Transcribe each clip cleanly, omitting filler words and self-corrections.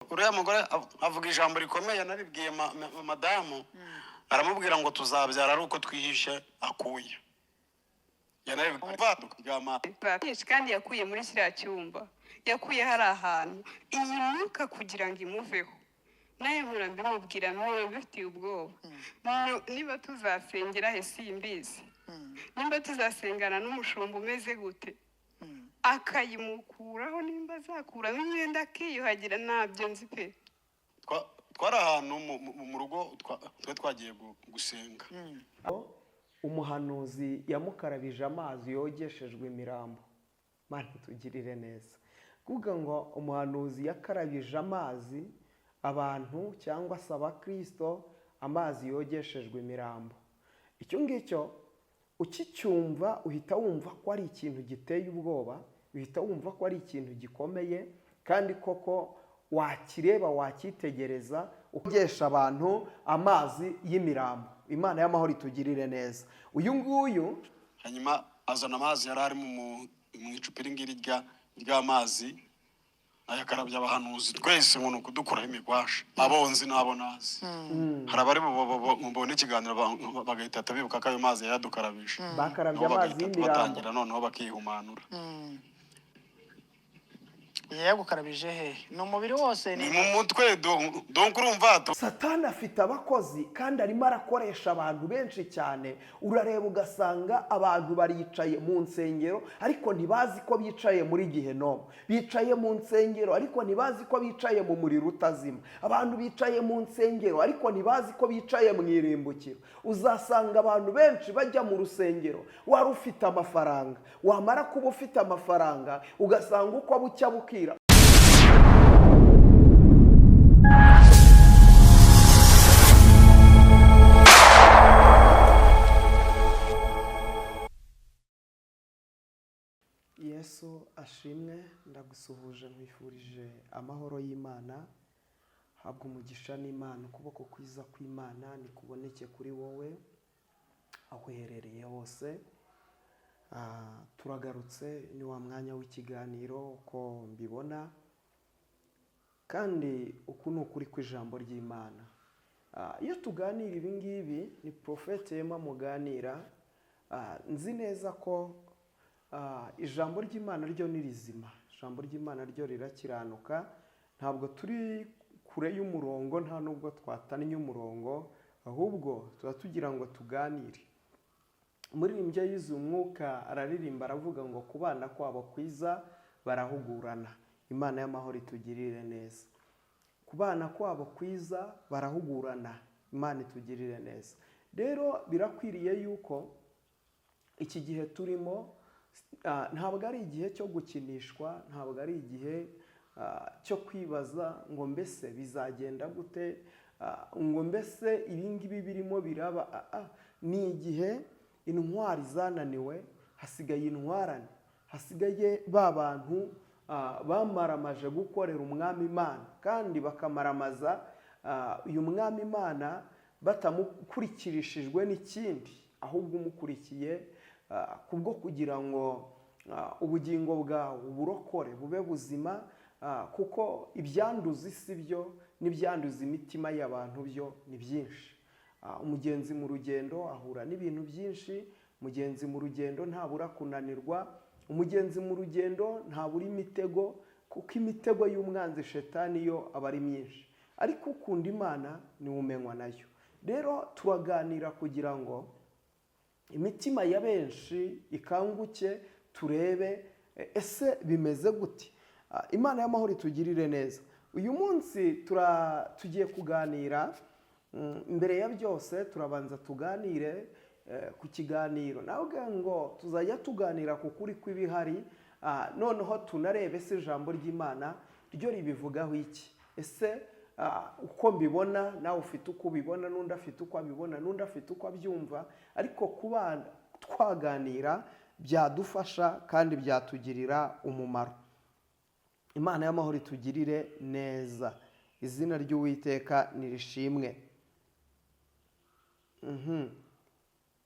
uriya mugore avuga ijambo rikomeye naribwiye madamu aramubwira ngo tuzabyara ari uko twihishe akuye kandi yakuye muri kiriya cyumba, yakuye hari ahantu iyi myuka kugira ngo imuveho. nawe murabimubwira nawe bifitiye ubwoba. Niba tuzasengera he simbizi, nimba tuzasengana n'umushumba umeze gute akayimukuraho, nimba azakuramo imyenda akiyuhagira, ntabyo nzi pe. Twari ahantu mu rugo twe twagiye gusenga, umuhanuzi yamukarabije amazi yogeshejwe imirambo. Mana tugirire neza, kuvuga ngo umuhanuzi yakarabije amazi abantu cyangwa se abakristo amazi yogeshejwe imirambo. Icyo ngicyo ukicyumva uhita wumva ko ari ikintu giteye ubwoba, uhita wumva ko ari ikintu gikomeye, kandi koko wakireba wakitegereza ukogesha abantu amazi y'imirambo. Imana y'amahoro itugirire neza. Uyu nguyu hanyuma azana amazi yari ari mu icupa ngiri ry'amazi, ayakarabya abahanuzi twese umuntu kudukuraho imigwasha, abonzi n'abo nazi. Hari abari mubone ikiganiro bagahita bibuka ko ayo mazi yadukarabije, bakarabya amazi y'imirambo, batangira noneho bakihumanura. yagukarabije he? No mubiri wose ni mu mutwe. Donc urumva Satani afite abakozi kandi arimo arakoresha abantu benshi cyane. Urareba ugasanga abantu baricaye mu nsengero ariko ntibazi ko bicaye muri Gehinomu, bicaye mu nsengero ariko ntibazi ko bicaye mu muriro utazima. Abantu bicaye mu nsengero ariko ntibazi ko bicaye mu irimbukiro. Uzasanga abantu benshi bajya mu rusengero wari ufite amafaranga, wamara kuba ufite amafaranga ugasanga uko bucya bukira. Yesu ashimwe, ndagusuhuje nkwifurije amahoro y'Imana. Habwa umugisha n'Imana, ukuboko kwiza kw'Imana nikuboneke kuri wowe aho uherereye hose. Turagarutse ni wa mwanya w'ikiganiro uko mbibona, kandi uku ni ukuri kw'ijambo ry'Imana. Iyo tuganira ibi ngibi ni Prophet Emma muganira, nzi neza ko ijambo ry'Imana ryo ni rizima, ijambo ry'Imana ryo rirakiranuka. Ntabwo turi kure y'umurongo, nta nubwo twatanye umurongo, ahubwo tuba tugira ngo tuganire. Umuririmbyi yize umwuka araririmba aravuga ngo kubana kwabo kwiza barahugurana. Imana y'amahoro itugirire neza. Kubana kwabo kwiza barahugurana, Imana itugirire neza. Rero birakwiriye yuko iki gihe turimo ntabwo ari igihe cyo gukinishwa, ntabwo ari igihe cyo kwibaza ngo mbese bizagenda gute, ngo mbese ibingibi birimo biraba. Ni igihe intwari zananiwe, hasigaye intwarane, hasigaye ba bantu bamaramaje gukorera umwami Imana, kandi bakamaramaza uyu mwami Imana batamukurikirishijwe n'ikindi, ahubwo umukurikiye kubwo kugira ngo ubugingo bwawe uburokore bube buzima, kuko ibyanduza isi byo n'ibyanduza imitima y'abantu byo ni byinshi. Umugenzi mu rugendo ahura n'ibintu byinshi, umugenzi mu rugendo ntabura kunanirwa, umugenzi mu rugendo ntabura imitego, kuko imitego y'umwanzi Shetani yo aba ari myinshi, ariko ukunda Imana ni umenywa nayo. Rero turaganira kugira ngo imitima ya benshi ikanguke, turebe ese bimeze gute. Imana y'amahoro itugirire neza. Uyu munsi tugiye kuganira. Mbere ya byose turabanza tuganire ku kiganiro, navuga ngo tuzajya tuganira ku kuri kw'ibihari, noneho tunarebe se ijambo ry'Imana ryo ribivugaho iki. Ese uko mbibona nawe ufite uko ubibona, n'undi afite uko abibona, n'undi afite uko abyumva, ariko kuba twaganira byadufasha kandi byatugirira umumaro. Imana y'amahoro itugirire neza. Izina ry'Uwiteka nirishimwe.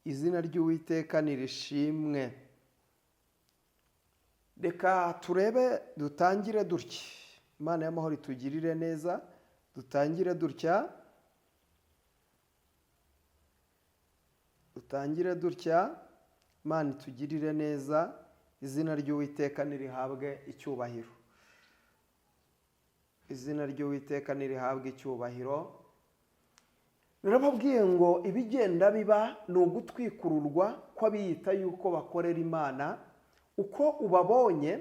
Izina ry'Uwiteka nirishimwe. Reka turebe, dutangire dutya. imana y'amahoro itugirire neza. Dutangire dutya, imana itugirire neza, izina ry'Uwiteka nirihabwe icyubahiro. Izina ry'Uwiteka nirihabwe icyubahiro. Narababwiye ngo ibigenda biba ni ugutwikururwa kw'abiyita yuko bakorera Imana. Uko ubabonye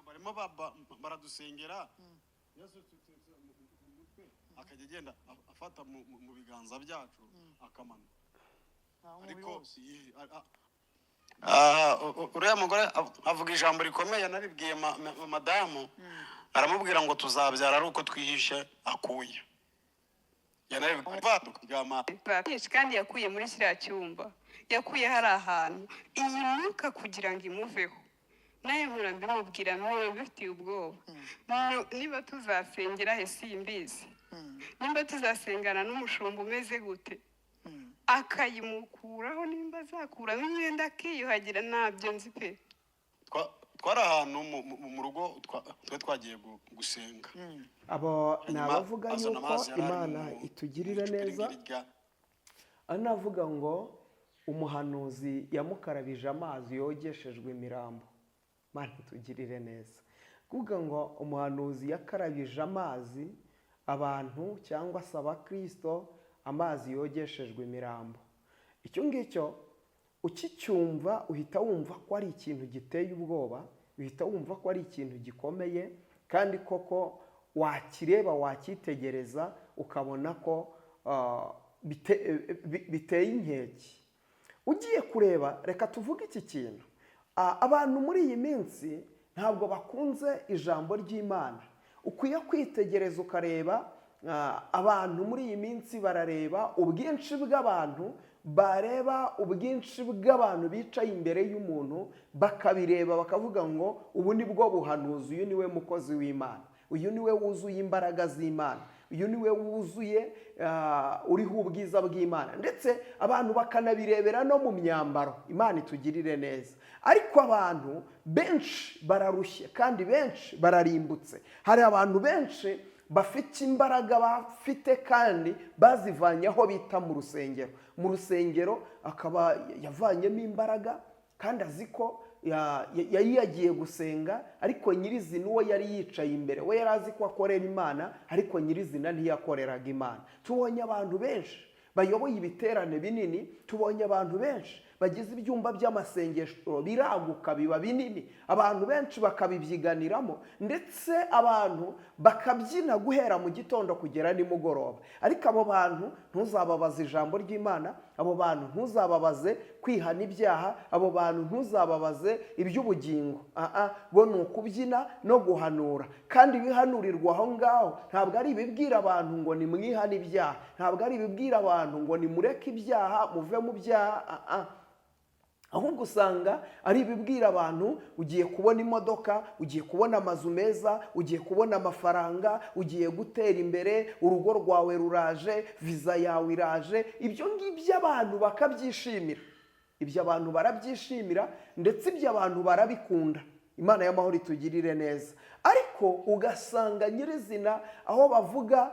barimo baradusengera, akajya agenda afata mu biganza byacu akamanuka. Ariko uriya mugore avuga ijambo rikomeye, naribwiye madamu, aramubwira ngo tuzabyara ari uko twihishe akuye. Kandi yakuye muri kiriya cyumba, yakuye hari ahantu iyi myuka kugira ngo imuveho. Nawe mpora mbimubwira, mpora bifitiye ubwoba. Niba tuzasengera he simbizi, nimba tuzasengana n'umushumba umeze gute, akayimukuraho, nimba azakuramo imyenda akiyuhagira, ntabyo nzi pe. Twari ahantu mu rugo twe twagiye gusenga. Abo ni abavuga yuko Imana itugirira neza. Anavuga ngo umuhanuzi yamukarabije amazi yogeshejwe imirambo. Imana itugirire neza. Kuvuga ngo umuhanuzi yakarabije amazi abantu cyangwa se abakristo, amazi yogeshejwe imirambo. Icyo ngicyo ukicyumva uhita wumva ko ari ikintu giteye ubwoba, uhita wumva ko ari ikintu gikomeye, kandi koko wakireba wakitegereza ukabona ko biteye inkeke. Ugiye kureba, reka tuvuge iki kintu, abantu muri iyi minsi ntabwo bakunze ijambo ry'Imana. Ukwiye kwitegereza ukareba, abantu muri iyi minsi barareba ubwinshi bw'abantu, bareba ubwinshi bw'abantu bicaye imbere y'umuntu, bakabireba bakavuga ngo ubu ni bwo buhanuzi, uyu niwe mukozi w'Imana, uyu niwe wuzuye imbaraga z'Imana, uyu niwe wuzuye uriho ubwiza bw'Imana. Ndetse abantu bakanabirebera no mu myambaro. Imana itugirire neza. Ariko abantu benshi bararushye kandi benshi bararimbutse. Hari abantu benshi bafite imbaraga bafite kandi bazivanye aho bita mu rusengero. Mu rusengero akaba yavanyemo imbaraga kandi azi ko yari yagiye gusenga, ariko nyirizina uwo yari yicaye imbere we yari azi ko akorera Imana, ariko nyirizina ntiyakoreraga Imana. Tubonye abantu benshi bayoboye ibiterane binini, tubonye abantu benshi bagize ibyumba by'amasengesho biraguka biba binini, abantu benshi bakabibyiganiramo, ndetse abantu bakabyina guhera mu gitondo kugera nimugoroba. Ariko abo bantu ntuzababaze ijambo ry'Imana, abo bantu ntuzababaze kwihana ibyaha, abo bantu ntuzababaze iby'ubugingo. Bo ni ukubyina no guhanura, kandi ibihanurirwa aho ngaho ntabwo ari ibibwira abantu ngo nimwihane ibyaha, ntabwo ari ibibwira abantu ngo nimureke ibyaha muve mu byaha. Ahubwo usanga ari ibibwira abantu, ugiye kubona imodoka, ugiye kubona amazu meza, ugiye kubona amafaranga, ugiye gutera imbere, urugo rwawe ruraje, viza yawe iraje. Ibyo ngibyo abantu bakabyishimira, ibyo abantu barabyishimira, ndetse ibyo abantu barabikunda. Imana y'amahoro itugirire neza. Ariko ugasanga nyirizina aho bavuga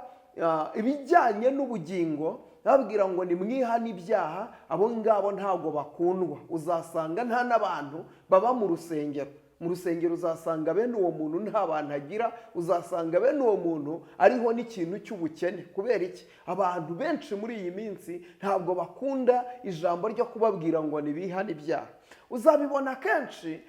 ibijyanye n'ubugingo, babwira ngo nimwihane ibyaha, abo ngabo ntabwo bakundwa. Uzasanga nta n'abantu baba mu rusengero. Mu rusengero uzasanga bene uwo muntu nta bantu agira, uzasanga bene uwo muntu ariho n'ikintu cy'ubukene. Kubera iki? Abantu benshi muri iyi minsi ntabwo bakunda ijambo ryo kubabwira ngo nibihane ibyaha. Uzabibona kenshi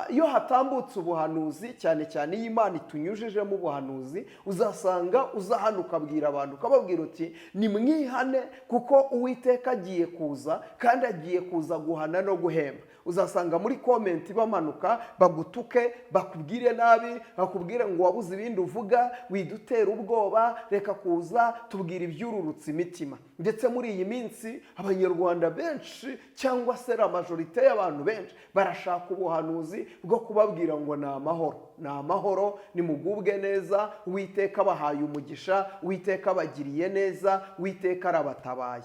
iyo hatambutse ubuhanuzi, cyane cyane iyo Imana itunyujijemo ubuhanuzi, uzasanga uza hano ukabwira abantu, ukababwira uti nimwihane kuko Uwiteka agiye kuza, kandi agiye kuza guhana no guhemba. Uzasanga muri komenti bamanuka bagutuke, bakubwire nabi, bakubwire ngo wabuze ibindi uvuga, widutera ubwoba, reka kuza tubwira ibyururutse imitima. Ndetse muri iyi minsi abanyarwanda benshi, cyangwa se la majorite y'abantu benshi, barashaka ubuhanuzi bwo kubabwira ngo ni amahoro, ni amahoro, nimugubwe neza, Uwiteka abahaye umugisha, Uwiteka abagiriye neza, Uwiteka arabatabaye.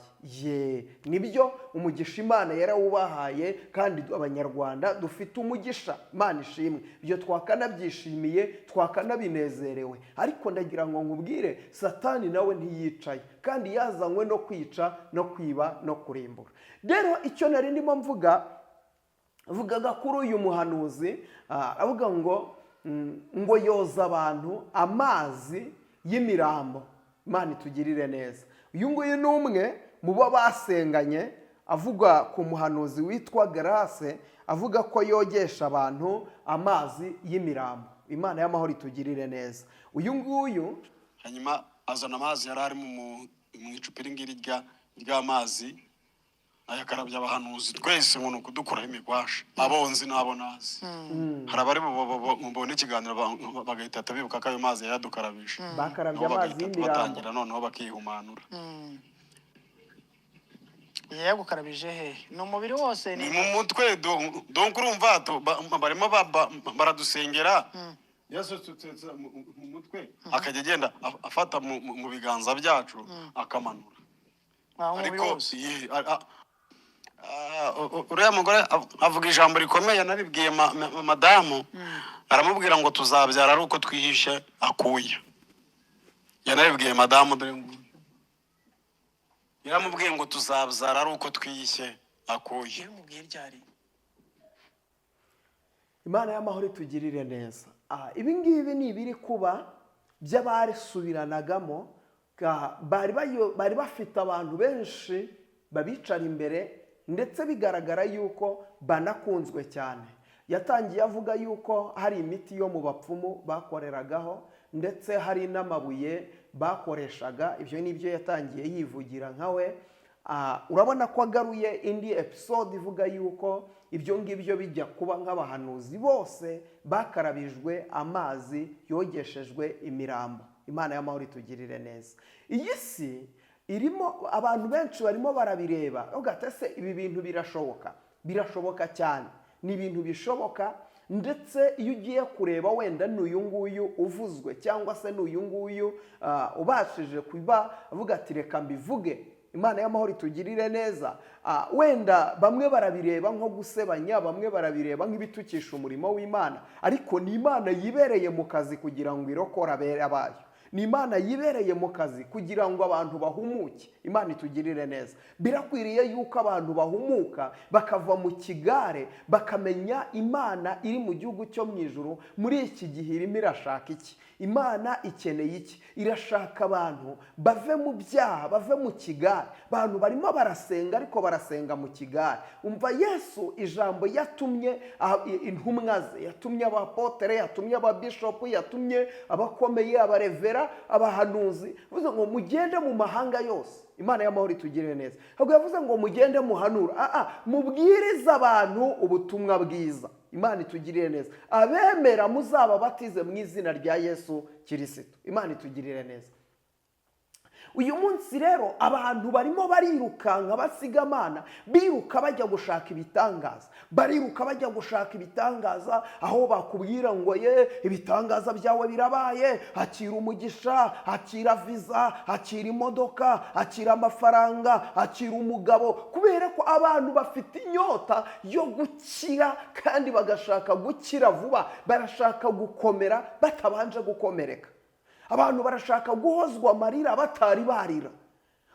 Nibyo umugisha Imana yarawubahaye, kandi abanyarwanda dufite umugisha, Imana ishimwe, ibyo twakanabyishimiye twakanabinezerewe. Ariko ndagira ngo nkubwire, Satani nawe ntiyicaye kandi yazanywe no kwica no kwiba no kurimbura. Rero icyo nari ndimo mvugaga kuri uyu muhanuzi, avuga ngo yoza abantu amazi y'imirambo. Imana itugirire neza. Uyu nguyu ni umwe mu bo basenganye, avuga ku muhanuzi witwa Grace, avuga ko yogesha abantu amazi y'imirambo. Imana y'amahoro itugirire neza. Uyu nguyu hanyuma azana amazi yari ari mu icupa ngiri ry'amazi, ayakarabya abahanuzi twese ngo kudukuraho imigwasha, abonzi n'abo nazi. Hari abari mubona ikiganiro bagahita bibuka ko ayo mazi yadukarabisha, bakarabya amazi y'imirambo, batangira noneho bakihumanura. yagukarabije he? Ni umubiri wose? Ni mu mutwe. Donc urumva barimo baradusengera, yasutse mu mutwe akajya agenda afata mu biganza byacu akamanura. Ariko uriya mugore avuga ijambo rikomeye, naribwiye madamu, aramubwira ngo tuzabyara ari uko twihishe akuya. Yanabibwiye madamu, dore nguyu yaramubwiye ngo tuzabyara ari uko twihishe akuya. Imana y'amahoro itugirire neza. Ibi ngibi ni ibiri kuba by'abarisubiranagamo, bari bafite abantu benshi babicara imbere, ndetse bigaragara yuko banakunzwe cyane. Yatangiye avuga yuko hari imiti yo mu bapfumu bakoreragaho, ndetse hari n'amabuye bakoreshaga. Ibyo nibyo yatangiye yivugira nkawe. Urabona ko agaruye indi episode ivuga yuko ibyo ngibyo bijya kuba nk'abahanuzi bose bakarabijwe amazi yogeshejwe imirambo. Imana y'amahoro itugirire neza. Iyi si irimo abantu benshi barimo barabireba, ugatese ibi bintu birashoboka cyane, ni ibintu bishoboka. Ndetse iyo ugiye kureba wenda n'uyu nguyu uvuzwe, cyangwa se n'uyu nguyu ubashije kuba avuga ati reka mbivuge, Imana y'amahoro itugirire neza, wenda bamwe barabireba nko gusebanya, bamwe barabireba nk'ibitukisha umurimo w'Imana, ariko ni Imana yibereye mu kazi kugira ngo irokore abayo. Ni Imana yibereye mu kazi kugira ngo abantu bahumuke. Imana itugirire neza. Birakwiriye yuko abantu bahumuka, bakava mu kigare, bakamenya Imana iri mu gihugu cyo mu ijuru. Muri iki gihe irimo irashaka iki? Imana ikeneye iki? Irashaka abantu bave mu byaha, bave mu kigare. Abantu barimo barasenga, ariko barasenga mu kigare. Umva, Yesu ijambo yatumye intumwa ze, yatumye abapotere, yatumye ababishopu, yatumye abakomeye, abarevera, abahanuzi, bivuze ngo mugende mu mahanga yose. Imana y'amahoro itugirire neza. Ntabwo yavuze ngo mugende muhanura, mubwiriza abantu ubutumwa bwiza. Imana itugirire neza. Abemera muzababatize mu izina rya Yesu Kristo. Imana itugirire neza. Uyu munsi rero abantu barimo barirukanka basigamana, biruka bajya gushaka ibitangaza, bariruka bajya gushaka ibitangaza, aho bakubwira ngo ibitangaza byawe birabaye, akira umugisha, akira viza, akira imodoka, akira amafaranga, akira umugabo, kubera ko abantu bafite inyota yo gukira kandi bagashaka gukira vuba, barashaka gukomera batabanje gukomereka. Abantu barashaka guhozwa amarira batari barira.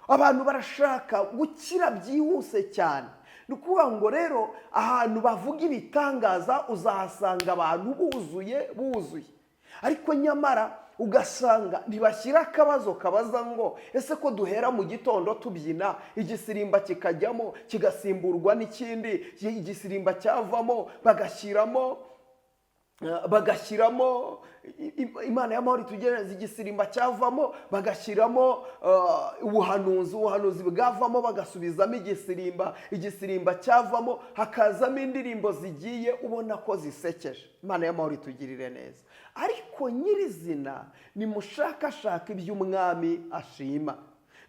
Abantu barashaka gukira byihuse cyane. Ni ukuvuga ngo rero ahantu bavuga ibitangaza uzahasanga abantu buzuye. Ariko nyamara ugasanga ntibashyira akabazo kabaza ngo ese ko duhera mu gitondo tubyina, igisirimba kikajyamo kigasimburwa n'ikindi, igisirimba cyavamo bagashyiramo Imana y'amahoro itugereza, igisirimba cyavamo bagashyiramo ubuhanuzi bwavamo bagasubizamo igisirimba cyavamo hakazamo indirimbo zigiye ubona ko zisekeje. Imana y'amahoro itugirire neza. Ariko nyirizina nimushakashake iby'umwami ashima,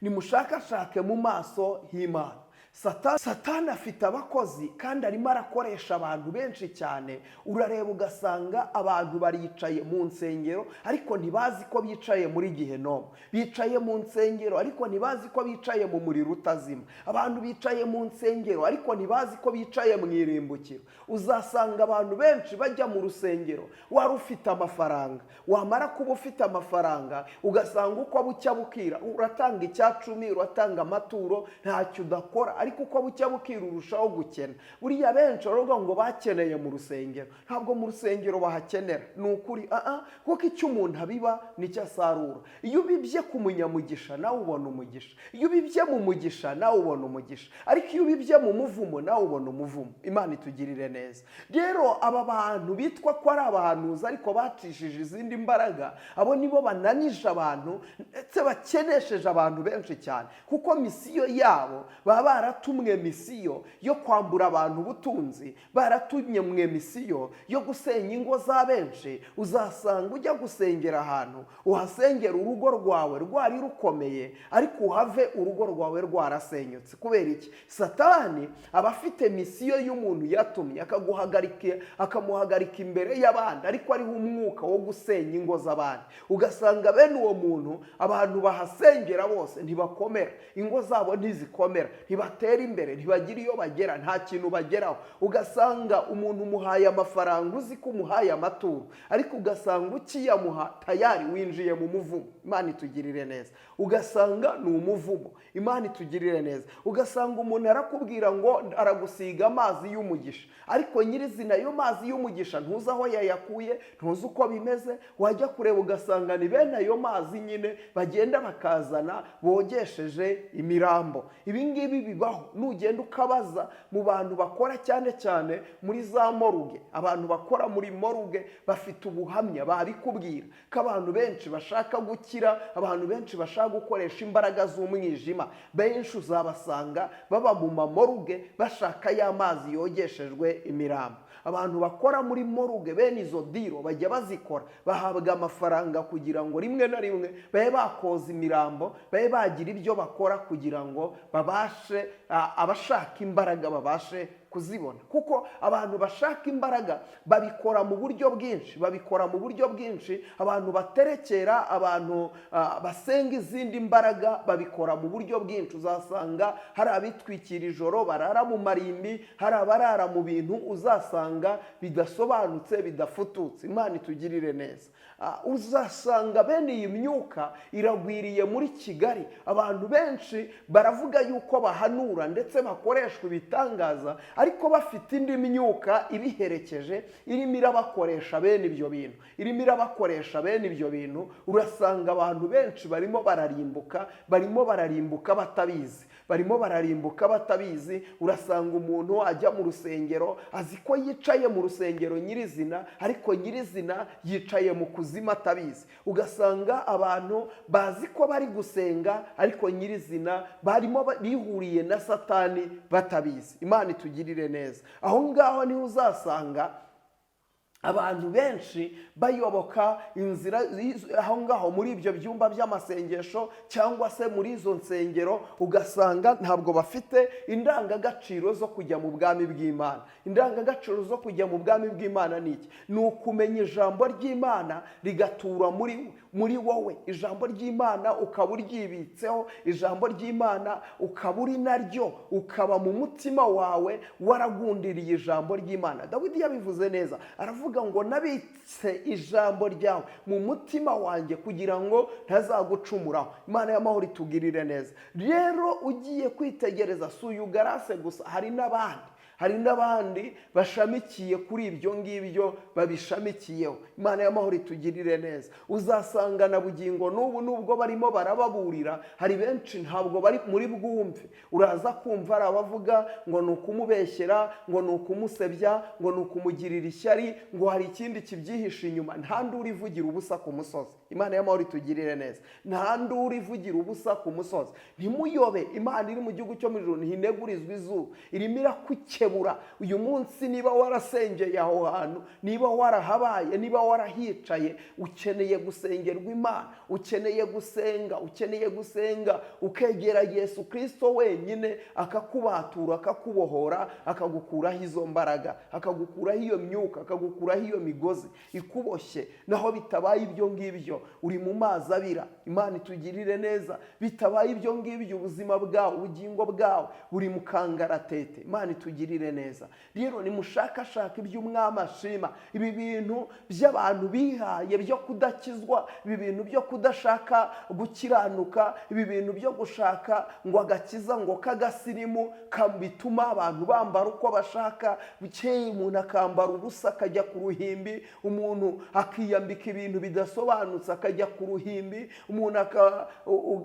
nimushakashake mu maso h'Imana. Satani afite abakozi kandi arimo arakoresha abantu benshi cyane. Urareba ugasanga abantu baricaye mu nsengero ariko ntibazi ko bicaye muri Gehinomu. Bicaye mu nsengero ariko ntibazi ko bicaye mu muriro utazima. Abantu bicaye mu nsengero ariko ntibazi ko bicaye mu irimbukiro. Uzasanga abantu benshi bajya mu rusengero wari ufite amafaranga, wamara kuba ufite amafaranga ugasanga uko bucya bukira uratanga icyacumi, uratanga amaturo, ntacyo udakora, ariko uko bucya bukira urushaho gukena. Buriya benshi baravuga ngo bakeneye mu rusengero. Ntabwo mu rusengero bahakenera, ni ukuri. Kuko icyo umuntu abiba nicyo asarura. Iyo ubibye ku munyamugisha nawe ubona umugisha, iyo ubibye mu mugisha nawe ubona umugisha, ariko iyo ubibye mu muvumo nawe ubona umuvumo. Imana itugirire neza. Rero aba bantu bitwa ko ari abahanuzi ariko bacishije izindi mbaraga, abo nibo bananije abantu ndetse bakenesheje abantu benshi cyane, kuko misiyo yabo baba baratumwe misiyo yo kwambura abantu ubutunzi, baratumye mwe misiyo yo gusenya ingo za benshi. Uzasanga ujya gusengera ahantu, uhasengera urugo rwawe rwari rukomeye ariko uhave urugo rwawe rwarasenyutse. Kubera iki? Satani aba afite misiyo y'umuntu yatumye akamuhagarika imbere y'abandi, ariko ariho umwuka wo gusenya ingo z'abandi. Ugasanga bene uwo muntu abantu bahasengera bose ntibakomera, ingo zabo ntizikomera, ntibatera imbere, ntibagira iyo bagera, nta kintu bageraho. Ugasanga umuntu umuhaye amafaranga uzi ko umuhaye amaturo, ariko ugasanga ukiyamuha tayari winjiye mu muvumo. Imana itugirire neza. Ugasanga ni umuvumo. Imana itugirire neza. Ugasanga umuntu arakubwira ngo aragusiga amazi y'umugisha, ariko nyirizina ayo mazi y'umugisha ntuzi aho yayakuye, ntuzi uko bimeze. Wajya kureba ugasanga ni bene ayo mazi nyine bagenda bakazana bogesheje imirambo. Ibi ngibi bibaho. Nugenda ukabaza mu bantu bakora cyane cyane muri za moruge, abantu bakora muri moruge bafite ubuhamya, babikubwira ko abantu benshi bashaka gukira, abantu benshi bashaka gukoresha imbaraga z'umwijima, benshi uzabasanga baba mu mamoruge bashaka ya mazi yogeshejwe imirambo. Abantu bakora muri moruge bene izo diro bajya bazikora, bahabwa amafaranga kugira ngo rimwe na rimwe babe bakoza imirambo, babe bagira ibyo bakora kugira ngo babashe abashaka imbaraga babashe kuzibona. Kuko abantu bashaka imbaraga babikora mu buryo bwinshi, abantu baterekera, abantu basenga izindi mbaraga babikora mu buryo bwinshi. Uzasanga hari abitwikira ijoro barara mu marimbi, hari abarara mu bintu uzasanga bidasobanutse, bidafututse. Imana itugirire neza. Uzasanga bene iyi myuka iragwiriye muri Kigali. Abantu benshi baravuga yuko bahanura ndetse bakoreshwa ibitangaza, ariko bafite indi myuka ibiherekeje irimo irabakoresha bene ibyo bintu. Urasanga abantu benshi barimo bararimbuka batabizi. Urasanga umuntu ajya mu rusengero azi ko yicaye mu rusengero nyirizina, ariko nyirizina yicaye mu kuzimu atabizi. Ugasanga abantu bazi ko bari gusenga, ariko nyirizina barimo bihuriye na Satani batabizi. Imana itugirire neza. Aho ngaho niho uzasanga abantu benshi bayoboka inzira aho ngaho muri ibyo byumba by'amasengesho cyangwa se muri izo nsengero. Ugasanga ntabwo bafite indangagaciro zo kujya mu bwami bw'Imana. Indangagaciro zo kujya mu bwami bw'Imana ni iki? Ni ukumenya ijambo ry'Imana rigatura muri wowe. Ijambo ry'Imana ukaba uryibitseho, ijambo ry'Imana ukaba uri naryo, ukaba mu mutima wawe waragundiriye ijambo ry'Imana. Dawidi yabivuze neza, aravuga ngo nabitse ijambo ryawe mu mutima wanjye kugira ngo ntazagucumuraho. Imana y'amahoro itugirire neza. Rero ugiye kwitegereza si uyu Garase gusa, hari n'abandi bashamikiye kuri ibyo ngibyo babishamikiyeho. Imana y'amahoro itugirire neza. Uzasanga na bugingo n'ubu nubwo barimo barababurira, hari benshi ntabwo bari muri bwumve. Uraza kumva ari abavuga ngo ni ukumubeshyera, ngo ni ukumusebya, ngo ni ukumugirira ishyari, ngo hari ikindi kibyihishe inyuma. Nta nduru ivugira ubusa ku musozi. Imana y'amahoro itugirire neza. Nta nduru ivugira ubusa ku musozi. Ntimuyobe, Imana iri mu gihugu cyo mu ijuru ntinegurizwa izuba, irimo irakuke kebura uyu munsi. Niba warasengeye aho hantu, niba warahabaye, niba warahicaye, ukeneye gusengerwa Imana, ukeneye gusenga ukegera Yesu Kristo wenyine, akakubatura, akakubohora, akagukuraho izo mbaraga, akagukuraho iyo myuka, akagukuraho iyo migozi ikuboshye. Naho bitabaye ibyo ngibyo, uri mu mazi abira. Imana itugirire neza. Bitabaye ibyo ngibyo, ubuzima bwawe, ubugingo bwawe buri mu kangaratete. Imana itugirire neza. Rero nimushakashaka iby'Umwami ashima. Ibi bintu by'abantu bihaye byo kudakizwa, ibi bintu byo kudashaka gukiranuka, ibi bintu byo gushaka ngo agakiza ngo k'agasirimu bituma abantu bambara uko bashaka. Bukeye umuntu akambara ubusa akajya ku ruhimbi, umuntu akiyambika ibintu bidasobanutse akajya ku ruhimbi, umuntu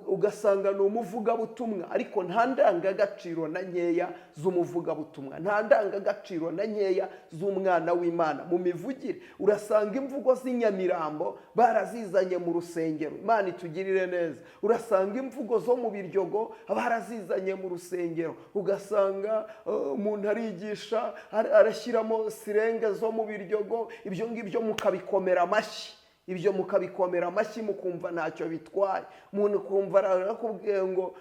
ugasanga ni umuvugabutumwa ariko nta ndangagaciro na nkeya z'umuvugabutumwa, nta ndangagaciro na nkeya z'umwana w'Imana. Mu mivugire urasanga imvugo z'inyamirambo barazizanye mu rusengero. Imana itugirire neza. Urasanga imvugo zo mu Biryogo barazizanye mu rusengero. Ugasanga umuntu arigisha arashyiramo sirenge zo mu Biryogo. Ibyo ngibyo mukabikomera amashyi, ibyo mukabikomera amashyi mukumva ntacyo bitwaye. Umuntu kumva arakubwiye ngo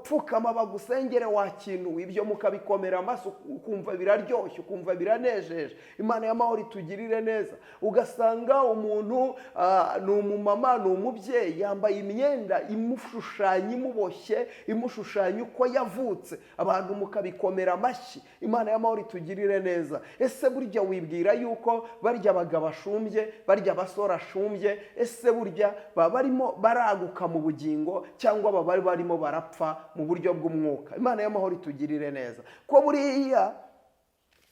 pfukama bagusengere wakinuwe, ibyo mukabikomera amashyi ukumva biraryoshye, ukumva biranejeje. Imana y'amahoro itugirire neza. Ugasanga umuntu ni umumama, ni umubyeyi, yambaye imyenda imushushanya, imuboshye, imushushanya uko yavutse, abantu mukabikomera amashyi. Imana y'amahoro itugirire neza. Ese burya wibwira yuko barya abagabo ashumbye, barya abasore ashumbye, ese burya baba barimo baraguka mu bugingo cyangwa baba barimo barapfa mu buryo bw'umwuka? Imana y'amahoro itugirire neza. Ko buriya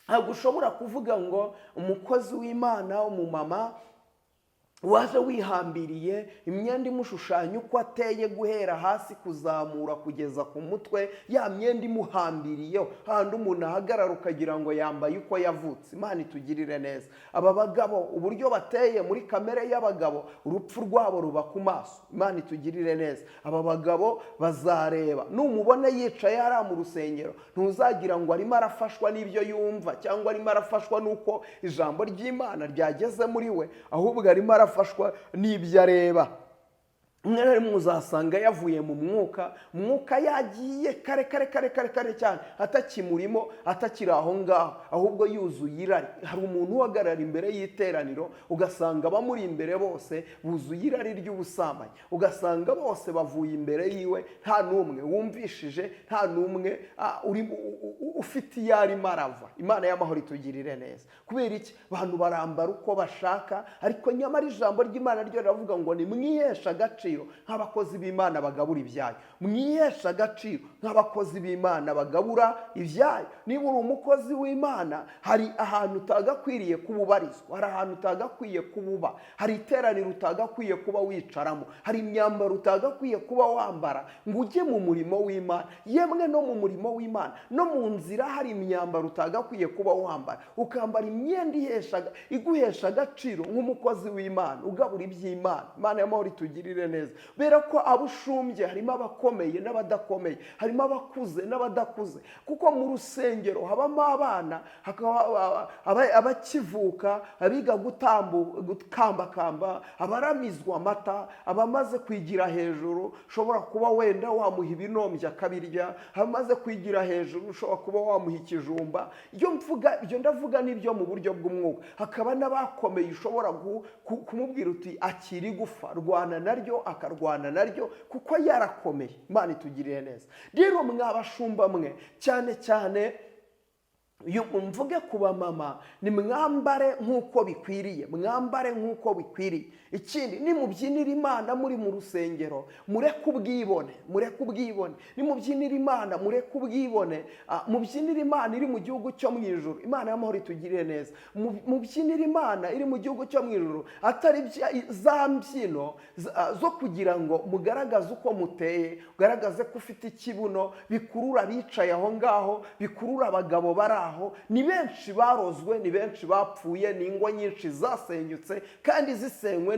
ntabwo ushobora kuvuga ngo umukozi w'Imana, umumama waje wihambiriye imyenda imushushanya uko ateye guhera hasi kuzamura kugeza ku mutwe, ya myenda imuhambiriyeho, handi umuntu ahagarara ukagira ngo yambaye uko yavutse. Imana itugirire neza. Aba bagabo uburyo bateye muri kamere y'abagabo, urupfu rwabo ruba ku maso. Imana itugirire neza. Aba bagabo bazareba, numubona yicaye hariya mu rusengero, ntuzagira ngo arimo arafashwa n'ibyo yumva cyangwa arimo arafashwa n'uko ijambo ry'Imana ryageze muri we, ahubwo arimo arafashwa n'ibyo areba. Umwe na rimwe uzasanga yavuye mu mwuka yagiye kare cyane, atakimurimo, atakiri aho ngaho, ahubwo yuzuye irari. Hari umuntu uhagarara imbere y'iteraniro ugasanga abamuri imbere bose buzuye irari ry'ubusambanyi, ugasanga bose bavuye imbere yiwe, nta n'umwe wumvishije, nta n'umwe ufite iyo arimo arava. Imana y'amahoro itugirire neza. Kubera iki? Abantu barambara uko bashaka, ariko nyamara ijambo ry'Imana ryo riravuga ngo nimwiheshe agaciro nk'abakozi b'Imana bagabura ibyayo. Mwihesha agaciro nk'abakozi b'Imana bagabura ibyayo. Niba uri umukozi w'Imana, hari ahantu utagakwiriye kuba ubarizwa, hari ahantu utagakwiye kuba, hari iteraniro utagakwiye kuba wicaramo, hari imyambaro utagakwiye kuba wambara ngo ujye mu murimo w'Imana. Yemwe no mu murimo w'Imana, no mu nzira hari imyambaro utagakwiye kuba wambara, ukambara imyenda iguhesha agaciro nk'umukozi w'Imana ugabura iby'Imana. Imana y'amahoro itugirire neza. Bera ko abushumbye harimo abakomeye n'abadakomeye, harimo abakuze n'abadakuze, kuko mu rusengero habamo abana, abakivuka, abiga gukambakamba, abaramizwa amata, abamaze kwigira hejuru, ushobora kuba wenda wamuha ibinombya akabirya, abamaze kwigira hejuru ushobora kuba wamuha ikijumba. Ibyo ndavuga n'ibyo mu buryo bw'umwuka. Hakaba n'abakomeye ushobora kumubwira uti akiri gufa, rwana naryo, akarwana naryo kuko yarakomeye. Imana itugirire neza. Rero mwabashumba mwe, cyane cyane mvuge ku bamama, ni mwambare nk'uko bikwiriye, mwambare nk'uko bikwiriye. Ikindi, nimubyinira Imana muri mu rusengero, mureke ubwibone, mureke ubwibone. Nimubyinira Imana, mureke ubwibone. Mubyinira Imana iri mu gihugu cyo mu ijuru. Imana y'amahoro itugirire neza. Mubyinira Imana iri mu gihugu cyo mu ijuru, atari za mbyino zo kugira ngo mugaragaze uko muteye, ugaragaze ko ufite ikibuno, bikurura abicaye aho ngaho, bikurura abagabo bari aho, aho ni benshi barozwe, ni benshi bapfuye, ni ingo nyinshi zasenyutse kandi zisenywe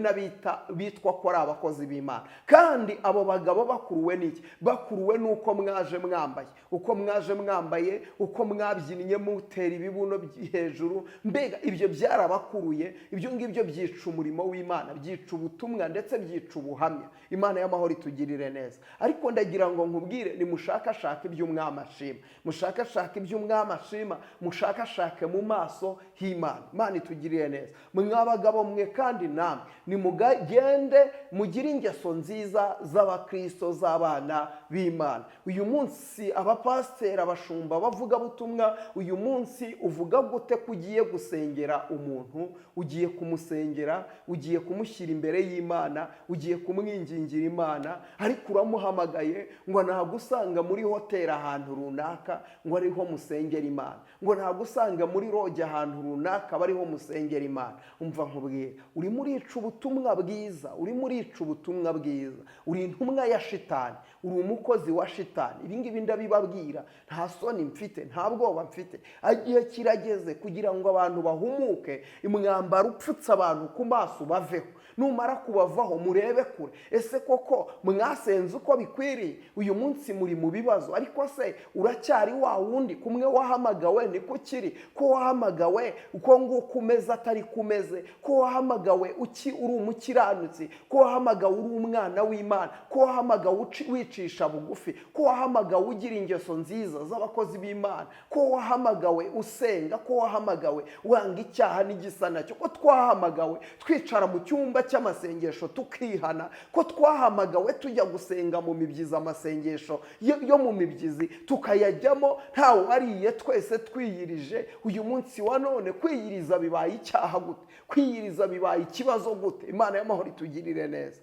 bitwa ko ari abakozi b'Imana. kandi abo bagabo bakuruwe n'iki? Bakuruwe n'uko mwaje mwambaye, uko mwaje mwambaye, uko mwabyinnye mutera ibibuno hejuru, mbega ibyo byarabakuruye. Ibyo ngibyo byica umurimo w'Imana, byica ubutumwa ndetse byica ubuhamya. Imana y'amahoro itugirire neza. Ariko ndagira ngo nkubwire, ni mushakashaka iby'umwami ashima, mushakashaka iby'umwami ashima, mushakashake mu maso h'Imana. Imana itugirire neza. Mwabagabo mwe kandi namwe nimugende mugire ingeso nziza z'abakristo, z'abana b'Imana. Uyu munsi abapasiteri, abashumba, bavuga butumwa, uyu munsi uvuga gute ko ugiye gusengera umuntu, ugiye kumusengera, ugiye kumushyira imbere y'Imana, ugiye kumwingingira Imana, ariko uramuhamagaye ngo nagusanga muri hoteli ahantu runaka ngo ariho musengera Imana, ngo nagusanga muri roge ahantu runaka bariho musengera Imana. Umva nkubwira, uri murica ubutumwa bwiza, uri murica ubutumwa bwiza, uri intumwa ya shitani, uri umukozi wa shitani. Ibi ngibi ndabibabwira, nta soni mfite, nta bwoba mfite. Igihe kirageze kugira ngo abantu bahumuke, imwambaro upfutse abantu ku maso baveho. Numara kubavaho murebe kure, ese koko mwasenze uko bikwiriye? Uyu munsi muri mu bibazo, ariko se uracyari wa wundi kumwe wahamagawe niko ukiri? Ko wahamagawe uko nguko umeze atari kumeze? Ko wahamagawe uri umukiranutsi? Ko wahamagawe uri umwana w'Imana? Ko wahamagawe wicisha bugufi? Ko wahamagawe ugira ingeso nziza z'abakozi b'Imana? Ko wahamagawe usenga? Ko wahamagawe wanga icyaha n'igisa nacyo? Ko twahamagawe twicara mu cyumba cy'amasengesho tukihana? Ko twahamagawe tujya gusenga mu mibyizi, amasengesho yo mu mibyizi tukayajyamo ntawe wariye, twese twiyirije? Uyu munsi wa none kwiyiriza bibaye icyaha gute? Kwiyiriza bibaye ikibazo gute? Imana y'amahoro itugirire neza.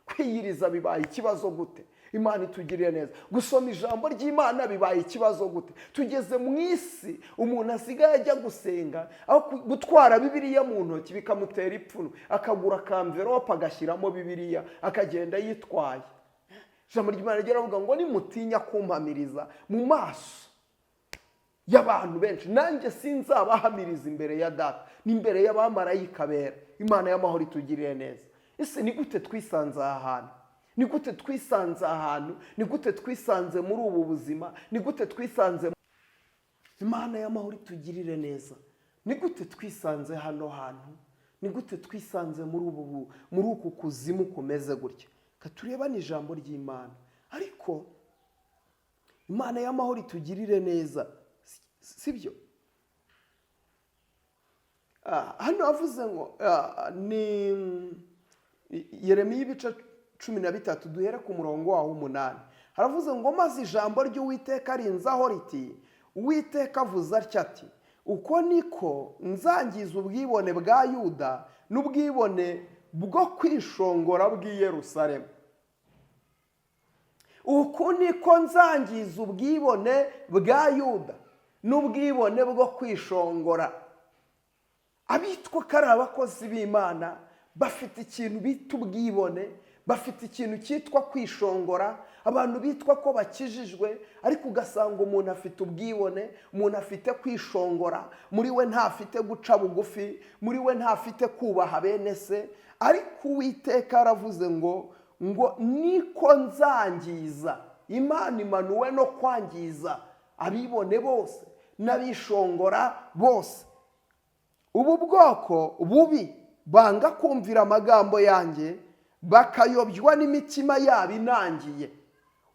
Kwiyiriza bibaye ikibazo gute? Imana itugirire neza. Gusoma ijambo ry'Imana bibaye ikibazo gute? Tugeze mu isi umuntu asigaye ajya gusenga, aho gutwara Bibiliya mu ntoki bikamutera ipfunwe, akagura akamverope agashyiramo Bibiliya akagenda yitwaye. Ijambo ry'Imana ryaravuga ngo nimutinya kumpamiriza mu maso y'abantu benshi, nanjye sinzabahamiriza imbere ya Data n'imbere y'abamarayika bera. Imana y'amahoro itugirire neza. Ese ni gute twisanze aha hantu? Ni gute twisanze ahantu? Ni gute twisanze muri ubu buzima? Ni gute twisanze? Imana y'amahoro itugirire neza. Ni gute twisanze hano hantu? Ni gute twisanze muri uku kuzimu kumeze gutya? Katureba ni ijambo ry'Imana. Ariko Imana y'amahoro itugirire neza, sibyo? Hano havuze ngo ni Yeremiya ibice 13, duhere ku murongo wa 8. Haravuze ngo maze ijambo ry'Uwiteka rinzaho riti, Uwiteka avuze atya ati, uko niko nzangiza ubwibone bwa Yuda n'ubwibone bwo kwishongora bw'i Yerusalemu. Uko niko nzangiza ubwibone bwa Yuda n'ubwibone bwo kwishongora. Abitwa ko ari abakozi b'Imana bafite ikintu bita ubwibone, bafite ikintu cyitwa kwishongora. Abantu bitwa ko bakijijwe, ariko ugasanga umuntu afite ubwibone, umuntu afite kwishongora, muri we ntafite guca bugufi, muri we ntafite kubaha bene se. Ariko Uwiteka aravuze ngo niko nzangiza. Imana imanuwe no kwangiza abibone bose n'abishongora bose. Ubu bwoko bubi banga kumvira amagambo yanjye, bakayobywa n'imitima yabo inangiye.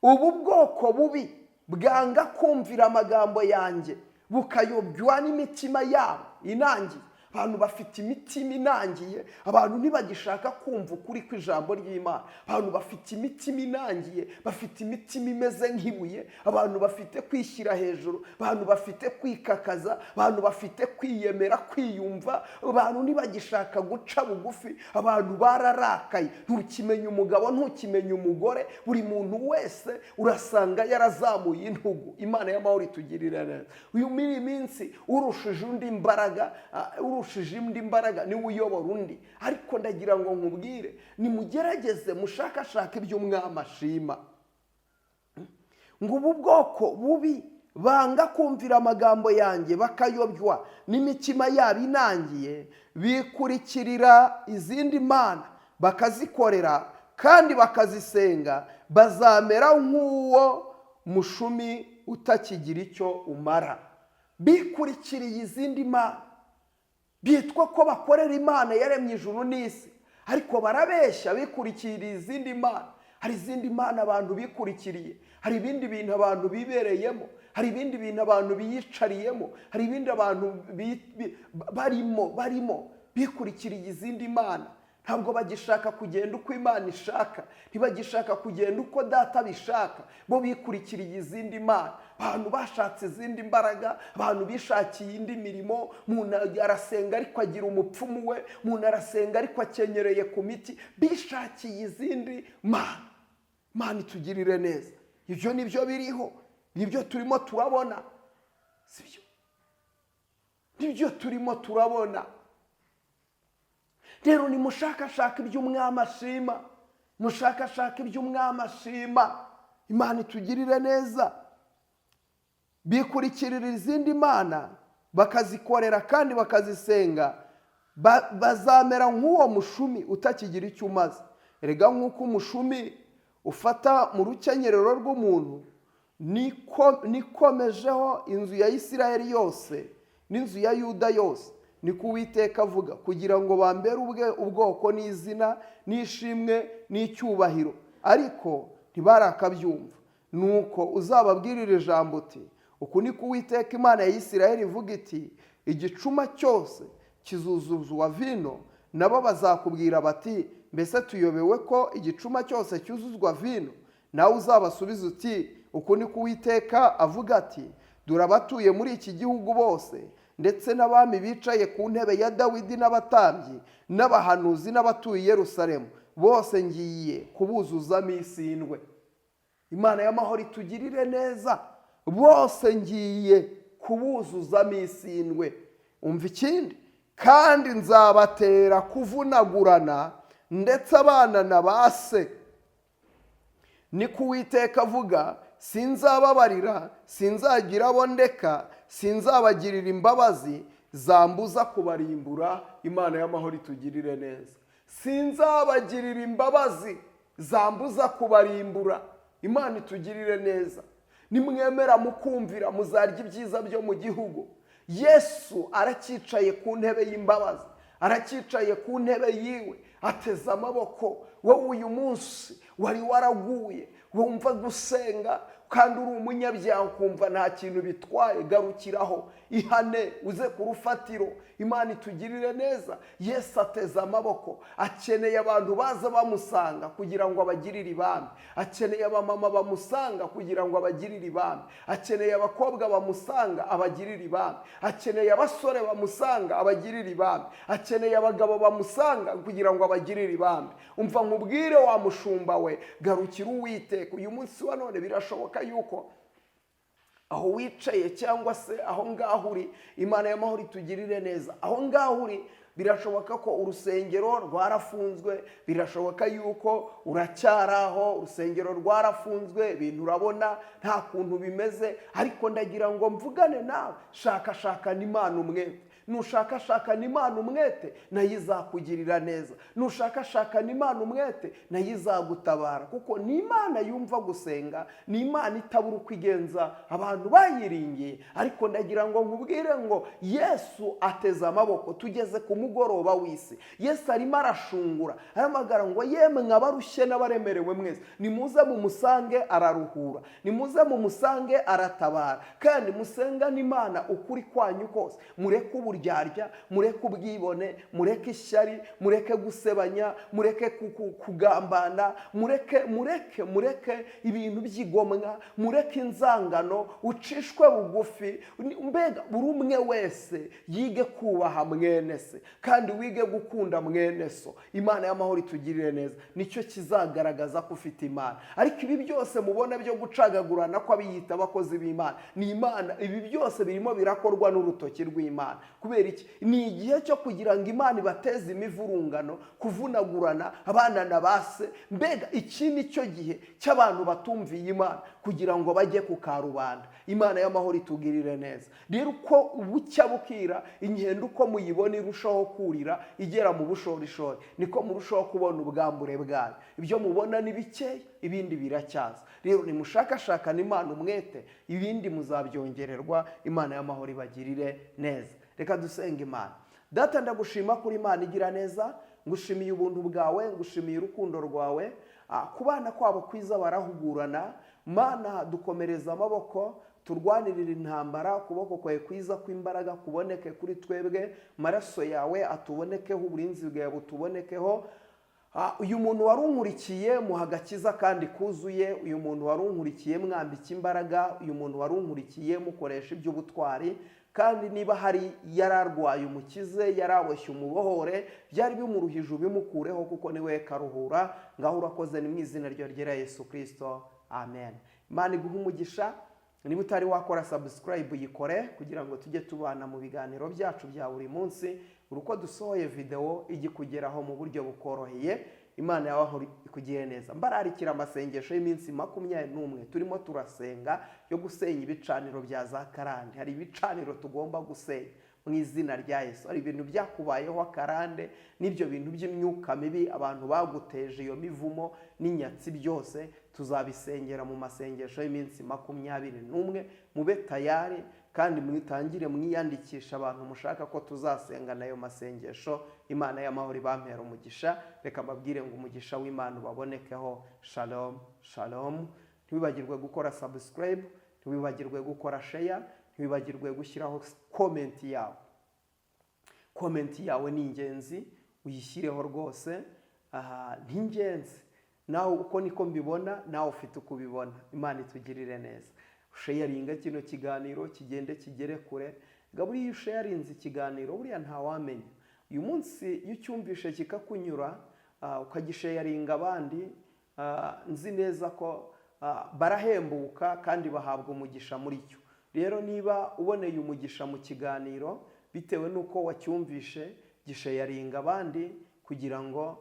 Ubu bwoko bubi bwanga kumvira amagambo yanjye, bukayobywa n'imitima yabo inangiye. Abantu bafite imitima inangiye, abantu ntibagishaka kumva ukuri kw'ijambo ry'Imana. Abantu bafite imitima inangiye, bafite imitima imeze nk'ibuye, abantu bafite kwishyira hejuru, abantu bafite kwikakaza, abantu bafite kwiyemera, kwiyumva. Abantu ntibagishaka guca bugufi, abantu bararakaye. Ntukimenya umugabo, ntukimenya umugore, buri muntu wese urasanga yarazamuye intugu. Imana y'amahoro itugirire neza. Uyu minsi urushije undi imbaraga niwe uyobora undi. Ariko ndagira ngo nkubwire, nimugerageze mushakashaka iby'umwami ashima. Ngo ubu bwoko bubi banga kumvira amagambo yanjye bakayobywa n'imitima yabo inangiye, bikurikirira izindi mana bakazikorera kandi bakazisenga, bazamera nk'uwo mushumi utakigira icyo umara. Bikurikiriye izindi mana, bitwa ko bakorera Imana yaremye ijuru n'isi, ariko barabeshya. Bikurikiriye izindi mana. Hari izindi mana abantu bikurikiriye, hari ibindi bintu abantu bibereyemo, hari ibindi bintu abantu biyicariyemo, hari ibindi abantu barimo bikurikiriye izindi mana. Ntabwo bagishaka kugenda uko Imana ishaka, ntibagishaka kugenda uko Data bishaka, bo bikurikiriye izindi mana. Abantu bashatse izindi mbaraga, abantu bishakiye indi mirimo. Umuntu arasenga ariko agira umupfumu we, umuntu arasenga ariko akenyereye ku miti, bishakiye izindi mana. Mana itugirire neza. Ibyo nibyo biriho, nibyo turimo turabona, sibyo? Nibyo turimo turabona. Rero ni mushakashaka iby'umwami ashima, mushakashaka iby'umwami ashima. Imana itugirire neza. Bikurikirira izindi mana bakazikorera kandi bakazisenga, bazamera nk'uwo mushumi utakigira icyo umaze. Erega nk'uko umushumi ufata mu rukenyerero rw'umuntu, nikomejeho inzu ya Isirayeli yose n'inzu ya Yuda yose, niko Uwiteka avuga, kugira ngo bambere ubwoko n'izina n'ishimwe n'icyubahiro. Ariko ntibarakabyumva. Nuko uzababwirira ijambo uti, uku niko Uwiteka Imana ya Isirayeli ivuga iti, igicuma cyose kizuzuzwa vino. Nabo bazakubwira bati, mbese tuyobewe ko igicuma cyose cyuzuzwa vino? Nawe uzabasubiza uti, uku niko Uwiteka avuga ati, dore abatuye muri iki gihugu bose, ndetse n'abami bicaye ku ntebe ya Dawidi n'abatambyi n'abahanuzi n'abatuye i Yerusalemu, bose ngiye kubuzuzamo isindwe. Imana y'amahoro itugirire neza. Bose ngiye kubuzuzamo isindwe. Umva ikindi, kandi nzabatera kuvunagurana, ndetse abana na ba se. Niko Uwiteka avuga, sinzababarira, sinzagira abo ndeka, sinzabagirira imbabazi zambuza kubarimbura. Imana y'amahoro itugirire neza. Sinzabagirira imbabazi zambuza kubarimbura. Imana itugirire neza. Nimwemera mukumvira, muzarya ibyiza byo mu gihugu. Yesu aracyicaye ku ntebe y'imbabazi, aracyicaye ku ntebe yiwe, ateze amaboko. Wowe uyu munsi wari waraguye, wumva gusenga kandi uri umunyabyaha ukumva nta kintu bitwaye, garukiraho, ihane, uze ku rufatiro. Imana itugirire neza. Yesu ateze amaboko, akeneye abantu baza bamusanga kugira ngo abagirire ibambe. Akeneye abamama bamusanga kugira ngo abagirire ibambe. Akeneye abakobwa bamusanga abagirire ibambe. Akeneye abasore bamusanga abagirire ibambe. Akeneye abagabo bamusanga kugira ngo abagirire ibambe. Umva nkubwire wa mushumba we, garukira Uwiteka. Uyu munsi wa none birashoboka yuko aho wicaye cyangwa se aho ngaho uri, Imana y'amahoro itugirire neza, aho ngaho uri birashoboka ko urusengero rwarafunzwe, birashoboka yuko uracyaraho, urusengero rwarafunzwe, ibintu urabona nta kuntu bimeze. Ariko ndagira ngo mvugane nawe, shakashaka n'Imana umwete. Nushakashaka n'Imana umwete, nayo izakugirira neza. Nushakashaka n'Imana umwete, nayo izagutabara. Kuko ni Imana yumva gusenga, ni Imana itabura uko igenza abantu bayiringiye. Ariko ndagira ngo nkubwire ngo Yesu ateze amaboko. Tugeze ku mugoroba w'isi, Yesu arimo arashungura, aramagara ngo yemwe abarushye n'abaremerewe mwese, nimuze mumusange araruhura, nimuze mumusange aratabara. Kandi musenga n'Imana ukuri kwanyu kose. Mureke uburyarya, mureke ubwibone, mureke ishyari, mureke gusebanya, mureke kugambana, mureke ibintu by'igomwa, mureke inzangano, ucishwe bugufi. Mbega buri umwe wese yige kubaha mwene se, kandi wige gukunda mwene so. Imana y'amahoro itugirire neza. Nicyo kizagaragaza ko ufite Imana. Ariko ibi byose mubona byo gucagagurana ko abiyita abakozi b'Imana, ni Imana. Ibi byose birimo birakorwa n'urutoki rw'Imana. kubera iki? Ni igihe cyo kugira ngo Imana ibateze imivurungano, kuvunagurana abana na base. Mbega iki ni cyo gihe cy'abantu batumviye Imana kugira ngo bajye ku karubanda. Imana y'amahoro itugirire neza. Rero uko bucya bukira, inkende uko muyibona irushaho kurira igera mu bushorishori, niko murushaho kubona ubwambure bwayo. Ibyo mubona ni bikeya, ibindi biracyaza. Rero nimushakashakana Imana umwete, ibindi muzabyongererwa. Imana y'amahoro ibagirire neza. Reka dusenga Imana. Data, ndagushima kuri Imana igira neza, ngushimiye ubuntu bwawe, ngushimiye urukundo rwawe. Ku bana kwabo kwiza barahugurana. Mana, dukomereza amaboko, turwanirira intambara, ukuboko kwawe kwiza kw'imbaraga kuboneke kuri twebwe, amaraso yawe atubonekeho, uburinzi bwawe butubonekeho. Uyu muntu wari unkurikiye muha agakiza kandi kuzuye. Uyu muntu wari unkurikiye mwambika imbaraga. Uyu muntu wari unkurikiye mukoresha iby'ubutwari. Kandi niba hari yararwaye umukize, yaraboshye umubohore, byari bimuruhije ubimukureho kuko niwe karuhura. Ngaho urakoze, ni mu izina ryera Yesu Kristo, amen. Imana iguhe umugisha. Niba utari wakora subscribe yikore kugira ngo tujye tubana mu biganiro byacu bya buri munsi. Uruko dusohoye video igikugeraho mu buryo bukoroheye. Imana yawe ikugire neza. Mbararikira amasengesho y'iminsi 21 turimo turasenga yo gusenya ibicaniro bya za karande. Hari ibicaniro tugomba gusenya mu izina rya Yesu. Hari ibintu byakubayeho akarande, n'ibyo bintu by'imyuka mibi abantu baguteje, iyo mivumo n'inyatsi byose tuzabisengera mu masengesho y'iminsi 21. Mube tayari kandi mwitangire mwiyandikisha abantu mushaka ko tuzasengana ayo masengesho. Imana y'amahoro ibampera umugisha. Reka mbabwire ngo umugisha w'Imana ubabonekeho. Shalom, shalom. Ntiwibagirwe gukora subscribe, ntiwibagirwe gukora share, ntiwibagirwe gushyiraho comment yawe. Comment yawe ni ingenzi, uyishyireho rwose. Ni ingenzi. Nawe uko niko mbibona, nawe ufite uko ubibona. Imana itugirire neza. Sharinga kino kiganiro kigende kigere kure. Gaburi iyo sharinze ikiganiro buriya ntawamenya. Uyu munsi iyo ucyumvishe kikakunyura, ukagisharinga abandi, nzi neza ko barahembuka kandi bahabwa umugisha muri cyo. Rero niba uboneye umugisha mu kiganiro bitewe nuko wacyumvishe, gisharinga abandi kugira ngo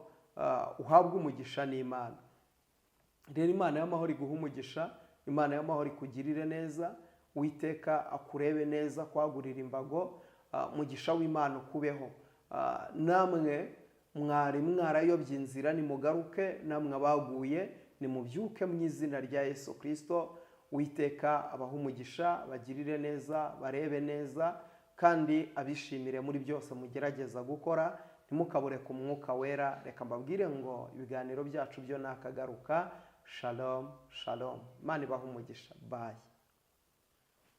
uhabwe umugisha n'Imana. Rero Imana y'amahoro iguha umugisha. Imana y'amahoro ikugirire neza. Uwiteka akurebe neza, kwagurira imbago. Umugisha w'Imana ukubeho. Namwe mwari mwarayobye inzira nimugaruke, namwe abaguye nimubyuke mu izina rya Yesu Kristo. Uwiteka abaha umugisha, bagirire neza, barebe neza kandi abishimire muri byose mugerageza gukora. Ntimukabure ku Mwuka Wera. Reka mbabwire ngo ibiganiro byacu byo nakagaruka. Shalom, shalom. Imana ibaha umugisha. Bye.